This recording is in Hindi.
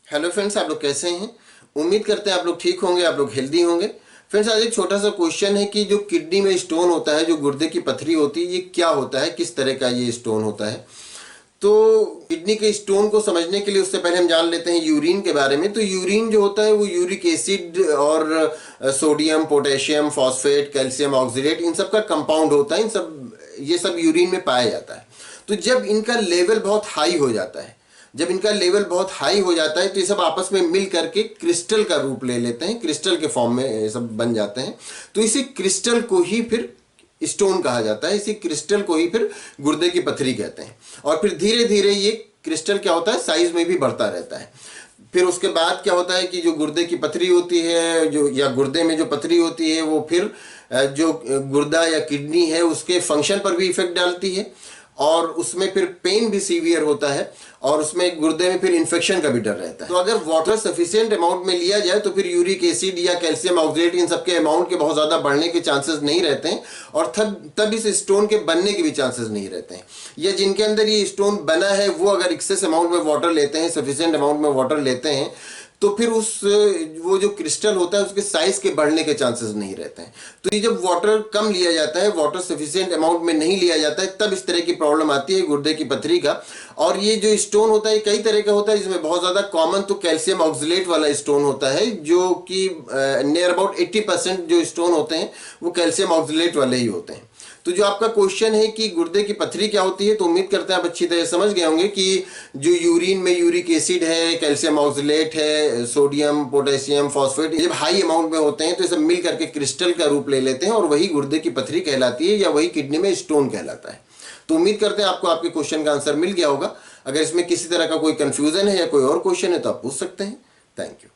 हेलो फ्रेंड्स, आप लोग कैसे हैं? उम्मीद करते हैं आप लोग ठीक होंगे, आप लोग हेल्दी होंगे। फ्रेंड्स, आज एक छोटा सा क्वेश्चन है कि जो किडनी में स्टोन होता है, जो गुर्दे की पथरी होती है, ये क्या होता है, किस तरह का ये स्टोन होता है। तो किडनी के स्टोन को समझने के लिए उससे पहले हम जान लेते हैं यूरिन के बारे में। तो यूरिन जो होता है वो यूरिक एसिड और sodium, potassium, phosphate, calcium oxalate, इन सब का कंपाउंड होता है। ये सब यूरिन में पाया जाता है। तो जब इनका लेवल बहुत हाई हो जाता है, जब इनका लेवल बहुत हाई हो जाता है तो ये सब आपस में मिल करके क्रिस्टल का रूप ले लेते हैं, क्रिस्टल के फॉर्म में ये सब बन जाते हैं। तो इसी क्रिस्टल को ही फिर स्टोन कहा जाता है, इसी क्रिस्टल को ही फिर गुर्दे की पथरी कहते हैं। और फिर धीरे धीरे ये क्रिस्टल क्या होता है, साइज में भी बढ़ता रहता है। फिर उसके बाद क्या होता है कि जो गुर्दे की पथरी होती है, जो या गुर्दे में जो पथरी होती है, वो फिर जो गुर्दा या किडनी है उसके फंक्शन पर भी इफेक्ट डालती है। और उसमें फिर पेन भी सीवियर होता है और उसमें गुर्दे में फिर इन्फेक्शन का भी डर रहता है। तो अगर वाटर सफिशिएंट अमाउंट में लिया जाए तो फिर यूरिक एसिड या कैल्शियम ऑक्सीडेट, इन सबके अमाउंट के बहुत ज़्यादा बढ़ने के चांसेस नहीं रहते हैं और तब इस स्टोन के बनने के भी चांसेस नहीं रहते हैं। या जिनके अंदर ये स्टोन बना है वो अगर एक्सेस अमाउंट में वाटर लेते हैं, सफिशिएंट अमाउंट में वाटर लेते हैं, तो फिर वो जो क्रिस्टल होता है उसके साइज के बढ़ने के चांसेस नहीं रहते हैं। तो ये जब वाटर कम लिया जाता है, वाटर सफिशिएंट अमाउंट में नहीं लिया जाता है, तब इस तरह की प्रॉब्लम आती है गुर्दे की पथरी का। और ये जो स्टोन होता है कई तरह का होता है, जिसमें बहुत ज़्यादा कॉमन तो कैल्शियम ऑक्सलेट वाला स्टोन होता है, जो कि नियर अबाउट 80% जो स्टोन होते हैं वो कैल्शियम ऑक्सलेट वाले ही होते हैं। तो जो आपका क्वेश्चन है कि गुर्दे की पथरी क्या होती है, तो उम्मीद करते हैं आप अच्छी तरह समझ गए होंगे कि जो यूरिन में यूरिक एसिड है, कैल्शियम ऑक्सलेट है, सोडियम, पोटेशियम, फॉस्फेट, जब हाई अमाउंट में होते हैं तो ये सब मिल करके क्रिस्टल का रूप ले लेते हैं और वही गुर्दे की पथरी कहलाती है या वही किडनी में स्टोन कहलाता है। तो उम्मीद करते हैं आपको आपके क्वेश्चन का आंसर मिल गया होगा। अगर इसमें किसी तरह का कोई कंफ्यूजन है या कोई और क्वेश्चन है तो आप पूछ सकते हैं। Thank you.